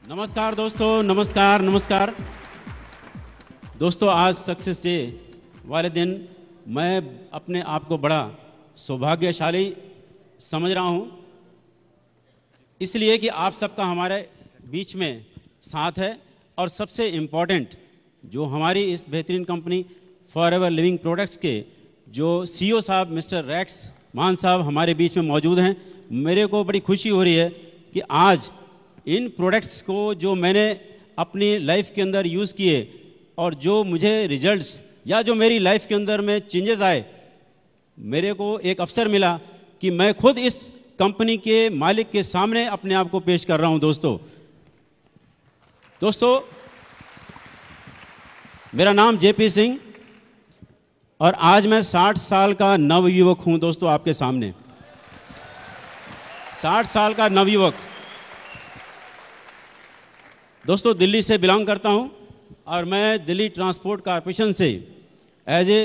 नमस्कार दोस्तों, नमस्कार नमस्कार दोस्तों। आज सक्सेस डे वाले दिन मैं अपने आप को बड़ा सौभाग्यशाली समझ रहा हूँ, इसलिए कि आप सबका हमारे बीच में साथ है। और सबसे इम्पोर्टेंट जो हमारी इस बेहतरीन कंपनी फॉरएवर लिविंग प्रोडक्ट्स के जो सीईओ साहब मिस्टर रेक्स मान साहब हमारे बीच में मौजूद हैं। मेरे को बड़ी खुशी हो रही है कि आज इन प्रोडक्ट्स को जो मैंने अपनी लाइफ के अंदर यूज़ किए और जो मुझे रिजल्ट्स या जो मेरी लाइफ के अंदर में चेंजेस आए, मेरे को एक अवसर मिला कि मैं खुद इस कंपनी के मालिक के सामने अपने आप को पेश कर रहा हूं। दोस्तों मेरा नाम जेपी सिंह और आज मैं 60 साल का नवयुवक हूं। दोस्तों आपके सामने 60 साल का नवयुवक। दोस्तों दिल्ली से बिलोंग करता हूं और मैं दिल्ली ट्रांसपोर्ट कॉरपोरेशन से as a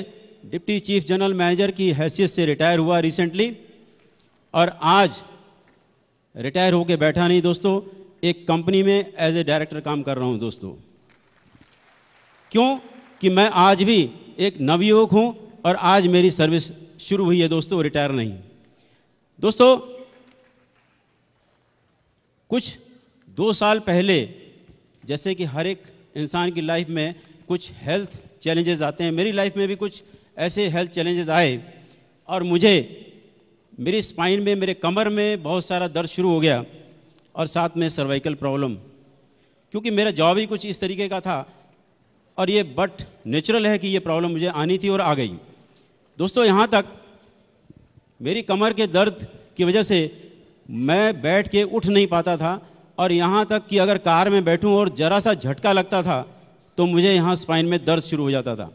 deputy chief general manager की हैसियत से रिटायर हुआ रिसेंटली। और आज रिटायर होके बैठा नहीं दोस्तों, एक कंपनी में एज ए डायरेक्टर काम कर रहा हूं दोस्तों। क्यों कि मैं आज भी एक नवयुवक हूं और आज मेरी सर्विस शुरू हुई है दोस्तों, रिटायर नहीं। दोस्तों कुछ 2 साल पहले, जैसे कि हर एक इंसान की लाइफ में कुछ हेल्थ चैलेंजेस आते हैं, मेरी लाइफ में भी कुछ ऐसे हेल्थ चैलेंजेस आए और मुझे मेरी स्पाइन में, मेरे कमर में बहुत सारा दर्द शुरू हो गया और साथ में सर्वाइकल प्रॉब्लम, क्योंकि मेरा जॉब ही कुछ इस तरीके का था और ये बट नेचुरल है कि ये प्रॉब्लम मुझे आनी थी और आ गई। दोस्तों यहाँ तक मेरी कमर के दर्द की वजह से मैं बैठ के उठ नहीं पाता था और यहाँ तक कि अगर कार में बैठूं और ज़रा सा झटका लगता था तो मुझे यहाँ स्पाइन में दर्द शुरू हो जाता था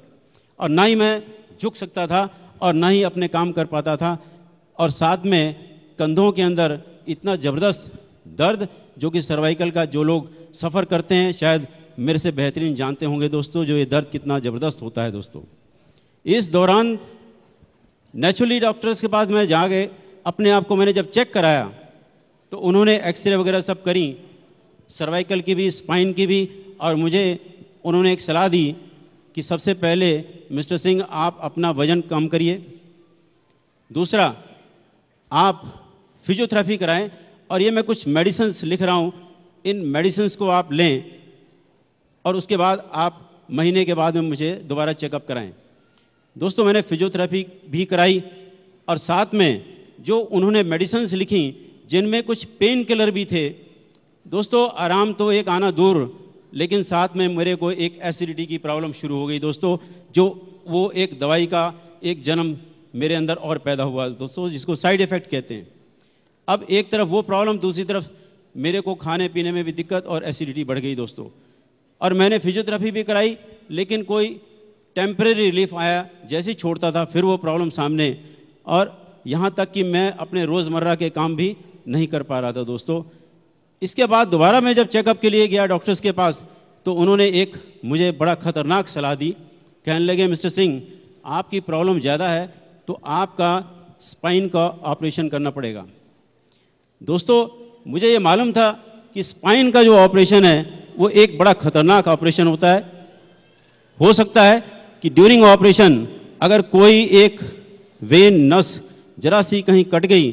और ना ही मैं झुक सकता था और ना ही अपने काम कर पाता था। और साथ में कंधों के अंदर इतना ज़बरदस्त दर्द, जो कि सर्वाइकल का जो लोग सफ़र करते हैं शायद मेरे से बेहतरीन जानते होंगे दोस्तों, जो ये दर्द कितना ज़बरदस्त होता है दोस्तों। इस दौरान नेचुरली डॉक्टर्स के पास मैं जा गए, अपने आप को मैंने जब चेक कराया तो उन्होंने एक्सरे वगैरह सब करी, सर्वाइकल की भी, स्पाइन की भी, और मुझे उन्होंने एक सलाह दी कि सबसे पहले मिस्टर सिंह आप अपना वज़न कम करिए, दूसरा आप फिजियोथेरेपी कराएं और ये मैं कुछ मेडिसिन्स लिख रहा हूँ, इन मेडिसिन्स को आप लें और उसके बाद आप महीने के बाद में मुझे दोबारा चेकअप कराएं। दोस्तों मैंने फिजियोथेरेपी भी कराई और साथ में जो उन्होंने मेडिसिन्स लिखी जिनमें कुछ पेन किलर भी थे। दोस्तों आराम तो एक आना दूर, लेकिन साथ में मेरे को एक एसिडिटी की प्रॉब्लम शुरू हो गई दोस्तों, जो वो एक दवाई का एक जन्म मेरे अंदर और पैदा हुआ दोस्तों, जिसको साइड इफ़ेक्ट कहते हैं। अब एक तरफ वो प्रॉब्लम, दूसरी तरफ मेरे को खाने पीने में भी दिक्कत और एसिडिटी बढ़ गई दोस्तों। और मैंने फिजियोथेरेपी भी कराई लेकिन कोई टेम्परेरी रिलीफ आया, जैसे ही छोड़ता था फिर वो प्रॉब्लम सामने, और यहाँ तक कि मैं अपने रोज़मर्रा के काम भी नहीं कर पा रहा था दोस्तों। इसके बाद दोबारा मैं जब चेकअप के लिए गया डॉक्टर्स के पास तो उन्होंने एक मुझे बड़ा ख़तरनाक सलाह दी। कहने लगे मिस्टर सिंह आपकी प्रॉब्लम ज़्यादा है तो आपका स्पाइन का ऑपरेशन करना पड़ेगा। दोस्तों मुझे ये मालूम था कि स्पाइन का जो ऑपरेशन है वो एक बड़ा ख़तरनाक ऑपरेशन होता है। हो सकता है कि ड्यूरिंग ऑपरेशन अगर कोई एक वेन नस जरा सी कहीं कट गई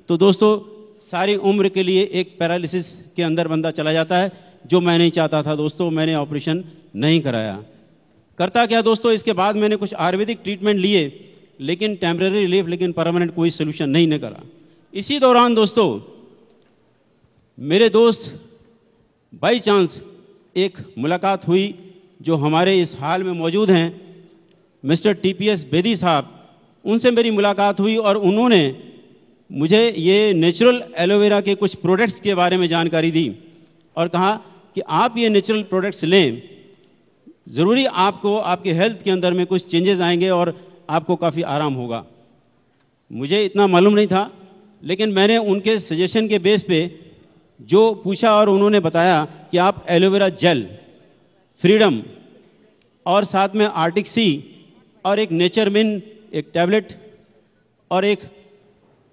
तो दोस्तों सारी उम्र के लिए एक पैरालिसिस के अंदर बंदा चला जाता है, जो मैं नहीं चाहता था दोस्तों। मैंने ऑपरेशन नहीं कराया। करता क्या दोस्तों, इसके बाद मैंने कुछ आयुर्वेदिक ट्रीटमेंट लिए लेकिन टेम्परेरी रिलीफ, लेकिन परमानेंट कोई सोल्यूशन नहीं करा। इसी दौरान दोस्तों मेरे दोस्त बाई चांस एक मुलाकात हुई जो हमारे इस हाल में मौजूद हैं, मिस्टर टीपीएस बेदी साहब। उनसे मेरी मुलाकात हुई और उन्होंने मुझे ये नेचुरल एलोवेरा के कुछ प्रोडक्ट्स के बारे में जानकारी दी और कहा कि आप ये नेचुरल प्रोडक्ट्स लें, ज़रूरी आपको आपके हेल्थ के अंदर में कुछ चेंजेस आएंगे और आपको काफ़ी आराम होगा। मुझे इतना मालूम नहीं था, लेकिन मैंने उनके सजेशन के बेस पे जो पूछा और उन्होंने बताया कि आप एलोवेरा जेल, फ्रीडम और साथ में आर्टिक सी और एक नेचरमिन एक टैबलेट और एक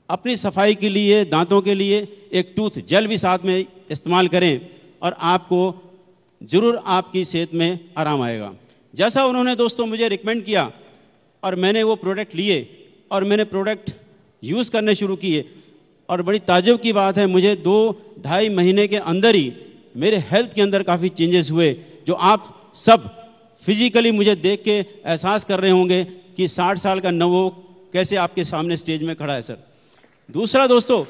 अपनी सफाई के लिए, दांतों के लिए एक टूथ जेल भी साथ में इस्तेमाल करें और आपको ज़रूर आपकी सेहत में आराम आएगा। जैसा उन्होंने दोस्तों मुझे रिकमेंड किया और मैंने वो प्रोडक्ट लिए और मैंने प्रोडक्ट यूज़ करने शुरू किए, और बड़ी ताज्जुब की बात है, मुझे 2-2.5 महीने के अंदर ही मेरे हेल्थ के अंदर काफ़ी चेंजेस हुए, जो आप सब फिजिकली मुझे देख के एहसास कर रहे होंगे कि 60 साल का नवो कैसे आपके सामने स्टेज में खड़ा है सर। दूसरा दोस्तों,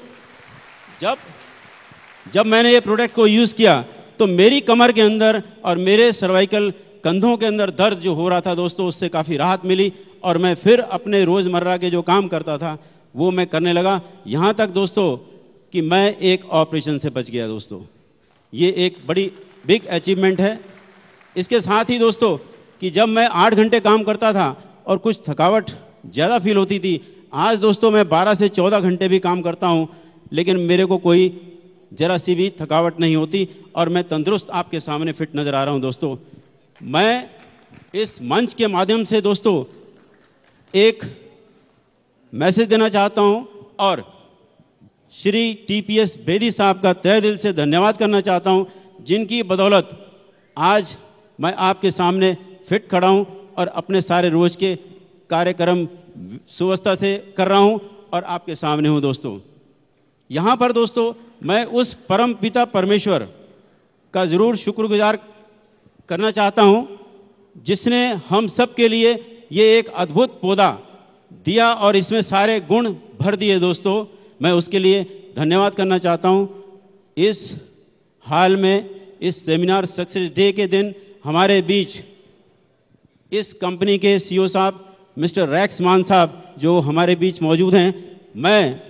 जब मैंने ये प्रोडक्ट को यूज़ किया तो मेरी कमर के अंदर और मेरे सर्वाइकल कंधों के अंदर दर्द जो हो रहा था दोस्तों, उससे काफ़ी राहत मिली और मैं फिर अपने रोज़मर्रा के जो काम करता था वो मैं करने लगा। यहाँ तक दोस्तों कि मैं एक ऑपरेशन से बच गया दोस्तों। ये एक बड़ी बिग अचीवमेंट है। इसके साथ ही दोस्तों कि जब मैं 8 घंटे काम करता था और कुछ थकावट ज़्यादा फील होती थी, आज दोस्तों मैं 12 से 14 घंटे भी काम करता हूँ, लेकिन मेरे को कोई ज़रा सी भी थकावट नहीं होती और मैं तंदुरुस्त आपके सामने फिट नज़र आ रहा हूँ दोस्तों। मैं इस मंच के माध्यम से दोस्तों एक मैसेज देना चाहता हूँ और श्री TPS बेदी साहब का तहे दिल से धन्यवाद करना चाहता हूँ, जिनकी बदौलत आज मैं आपके सामने फिट खड़ा हूँ और अपने सारे रोज़ के कार्यक्रम सुव्यवस्था से कर रहा हूँ और आपके सामने हूँ दोस्तों। यहाँ पर दोस्तों मैं उस परम पिता परमेश्वर का ज़रूर शुक्रगुजार करना चाहता हूँ, जिसने हम सब के लिए ये एक अद्भुत पौधा दिया और इसमें सारे गुण भर दिए दोस्तों। मैं उसके लिए धन्यवाद करना चाहता हूँ। इस हाल में इस सेमिनार सक्सेस डे के दिन हमारे बीच इस कंपनी के CEO साहब मिस्टर रैक्स मान साहब जो हमारे बीच मौजूद हैं, मैं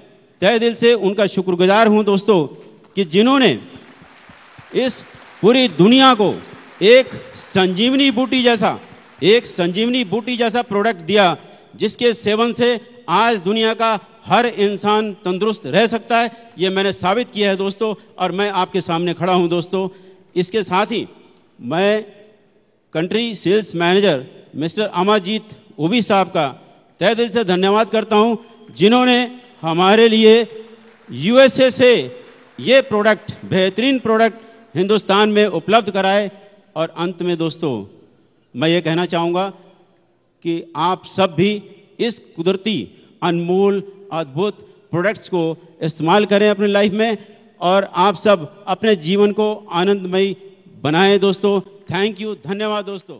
तहे दिल से उनका शुक्रगुजार हूं दोस्तों कि जिन्होंने इस पूरी दुनिया को एक संजीवनी बूटी जैसा प्रोडक्ट दिया, जिसके सेवन से आज दुनिया का हर इंसान तंदुरुस्त रह सकता है। ये मैंने साबित किया है दोस्तों और मैं आपके सामने खड़ा हूं दोस्तों। इसके साथ ही मैं country sales manager mister Amarjeet ओबी साहब का तहे दिल से धन्यवाद करता हूं, जिन्होंने हमारे लिए USA से ये प्रोडक्ट, बेहतरीन प्रोडक्ट हिंदुस्तान में उपलब्ध कराए। और अंत में दोस्तों मैं ये कहना चाहूँगा कि आप सब भी इस कुदरती अनमोल अद्भुत प्रोडक्ट्स को इस्तेमाल करें अपनी लाइफ में और आप सब अपने जीवन को आनंदमयी बनाएं दोस्तों। थैंक यू, धन्यवाद दोस्तों।